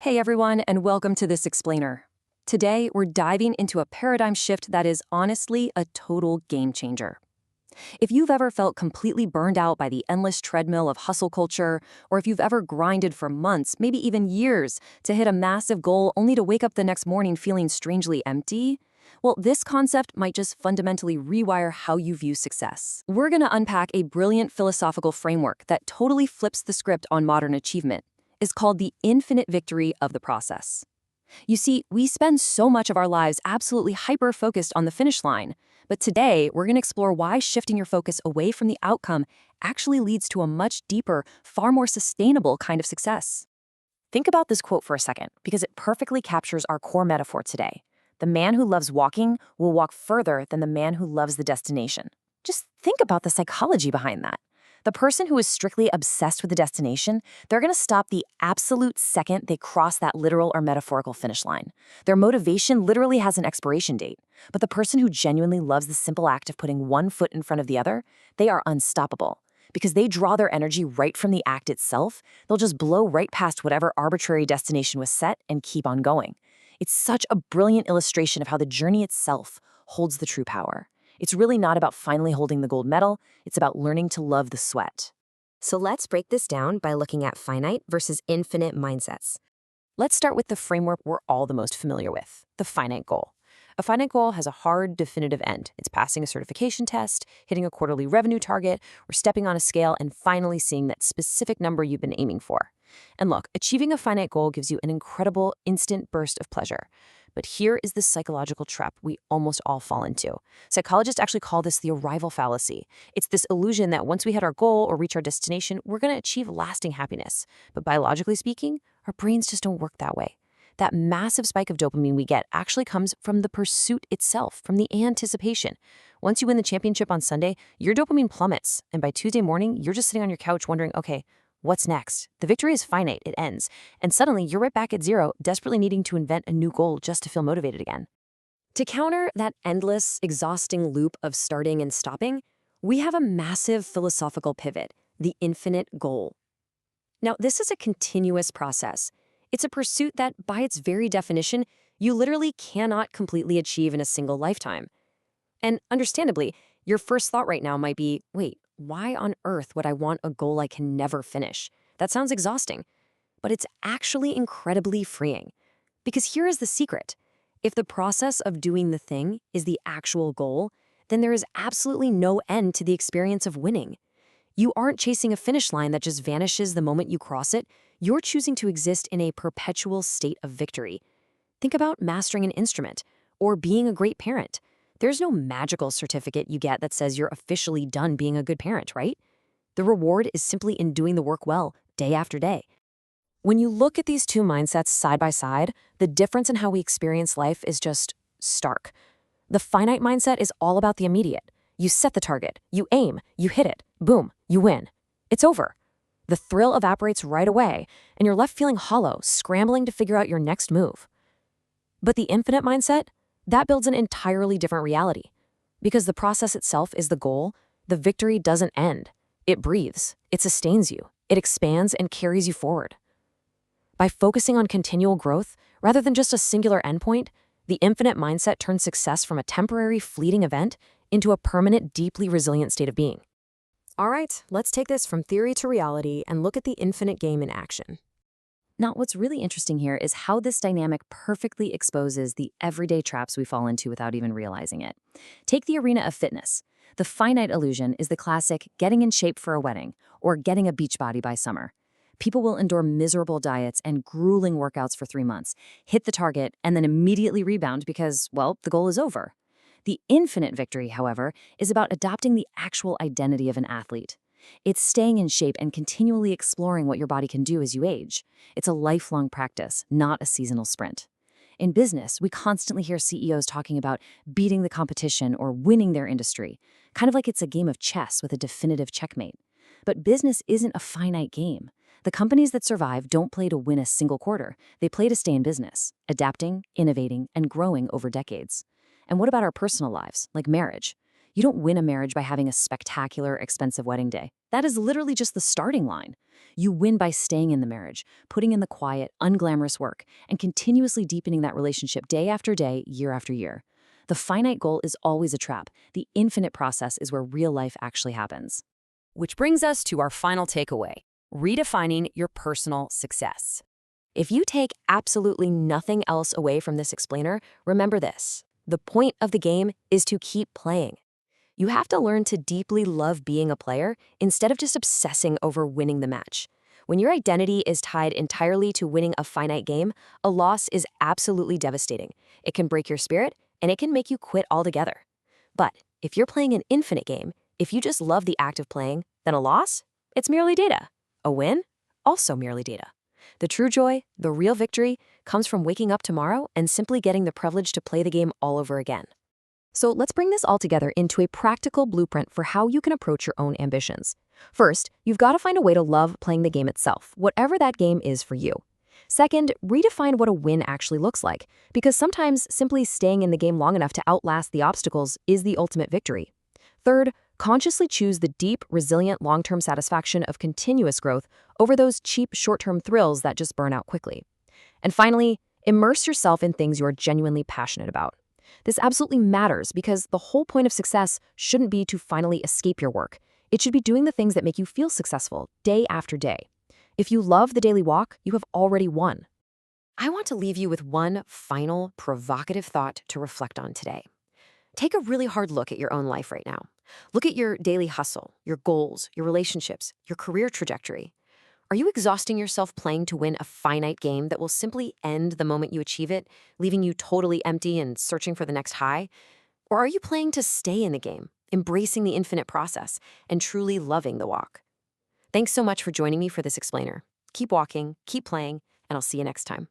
Hey everyone, and welcome to This Explainer. Today, we're diving into a paradigm shift that is honestly a total game changer. If you've ever felt completely burned out by the endless treadmill of hustle culture, or if you've ever grinded for months, maybe even years, to hit a massive goal only to wake up the next morning feeling strangely empty, well, this concept might just fundamentally rewire how you view success. We're going to unpack a brilliant philosophical framework that totally flips the script on modern achievement. Is called the infinite victory of the process. You see, we spend so much of our lives absolutely hyper-focused on the finish line, but today we're going to explore why shifting your focus away from the outcome actually leads to a much deeper, far more sustainable kind of success. Think about this quote for a second, because it perfectly captures our core metaphor today. The man who loves walking will walk further than the man who loves the destination. Just think about the psychology behind that. The person who is strictly obsessed with the destination, they're going to stop the absolute second they cross that literal or metaphorical finish line. Their motivation literally has an expiration date. But the person who genuinely loves the simple act of putting one foot in front of the other, they are unstoppable. Because they draw their energy right from the act itself, they'll just blow right past whatever arbitrary destination was set and keep on going. It's such a brilliant illustration of how the journey itself holds the true power. It's really not about finally holding the gold medal, it's about learning to love the sweat. So let's break this down by looking at finite versus infinite mindsets. Let's start with the framework we're all the most familiar with, the finite goal. A finite goal has a hard, definitive end. It's passing a certification test, hitting a quarterly revenue target, or stepping on a scale and finally seeing that specific number you've been aiming for. And look, achieving a finite goal gives you an incredible, instant burst of pleasure. But here is the psychological trap we almost all fall into. Psychologists actually call this the arrival fallacy. It's this illusion that once we hit our goal or reach our destination, we're going to achieve lasting happiness. But biologically speaking, our brains just don't work that way. That massive spike of dopamine we get actually comes from the pursuit itself, from the anticipation. Once you win the championship on Sunday, your dopamine plummets, and by Tuesday morning, you're just sitting on your couch wondering, okay, what's next? The victory is finite, it ends. And suddenly, you're right back at zero, desperately needing to invent a new goal just to feel motivated again. To counter that endless, exhausting loop of starting and stopping, we have a massive philosophical pivot, the infinite goal. Now, this is a continuous process. It's a pursuit that, by its very definition, you literally cannot completely achieve in a single lifetime. And understandably, your first thought right now might be, wait, why on earth would I want a goal I can never finish? That sounds exhausting. But it's actually incredibly freeing. Because here is the secret. If the process of doing the thing is the actual goal, then there is absolutely no end to the experience of winning. You aren't chasing a finish line that just vanishes the moment you cross it. You're choosing to exist in a perpetual state of victory. Think about mastering an instrument or being a great parent. There's no magical certificate you get that says you're officially done being a good parent, right? The reward is simply in doing the work well, day after day. When you look at these two mindsets side by side, the difference in how we experience life is just stark. The finite mindset is all about the immediate. You set the target, you aim, you hit it, boom, you win. It's over. The thrill evaporates right away, and you're left feeling hollow, scrambling to figure out your next move. But the infinite mindset, that builds an entirely different reality. Because the process itself is the goal, the victory doesn't end. It breathes, it sustains you, it expands and carries you forward. By focusing on continual growth, rather than just a singular endpoint, the infinite mindset turns success from a temporary, fleeting event into a permanent, deeply resilient state of being. All right, let's take this from theory to reality and look at the infinite game in action. Now, what's really interesting here is how this dynamic perfectly exposes the everyday traps we fall into without even realizing it. Take the arena of fitness. The finite illusion is the classic getting in shape for a wedding or getting a beach body by summer. People will endure miserable diets and grueling workouts for 3 months, hit the target, and then immediately rebound because, well, the goal is over. The infinite victory, however, is about adopting the actual identity of an athlete. It's staying in shape and continually exploring what your body can do as you age. It's a lifelong practice, not a seasonal sprint. In business, we constantly hear CEOs talking about beating the competition or winning their industry, kind of like it's a game of chess with a definitive checkmate. But business isn't a finite game. The companies that survive don't play to win a single quarter. They play to stay in business, adapting, innovating, and growing over decades. And what about our personal lives, like marriage? You don't win a marriage by having a spectacular, expensive wedding day. That is literally just the starting line. You win by staying in the marriage, putting in the quiet, unglamorous work, and continuously deepening that relationship day after day, year after year. The finite goal is always a trap. The infinite process is where real life actually happens. Which brings us to our final takeaway: redefining your personal success. If you take absolutely nothing else away from this explainer, remember this: the point of the game is to keep playing. You have to learn to deeply love being a player instead of just obsessing over winning the match. When your identity is tied entirely to winning a finite game, a loss is absolutely devastating. It can break your spirit, and it can make you quit altogether. But if you're playing an infinite game, if you just love the act of playing, then a loss? It's merely data. A win? Also merely data. The true joy, the real victory, comes from waking up tomorrow and simply getting the privilege to play the game all over again. So let's bring this all together into a practical blueprint for how you can approach your own ambitions. First, you've got to find a way to love playing the game itself, whatever that game is for you. Second, redefine what a win actually looks like, because sometimes simply staying in the game long enough to outlast the obstacles is the ultimate victory. Third, consciously choose the deep, resilient, long-term satisfaction of continuous growth over those cheap, short-term thrills that just burn out quickly. And finally, immerse yourself in things you're genuinely passionate about. This absolutely matters because the whole point of success shouldn't be to finally escape your work. It should be doing the things that make you feel successful day after day. If you love the daily walk, you have already won. I want to leave you with one final provocative thought to reflect on today. Take a really hard look at your own life right now. Look at your daily hustle, your goals, your relationships, your career trajectory. Are you exhausting yourself playing to win a finite game that will simply end the moment you achieve it, leaving you totally empty and searching for the next high? Or are you playing to stay in the game, embracing the infinite process, and truly loving the walk? Thanks so much for joining me for this explainer. Keep walking, keep playing, and I'll see you next time.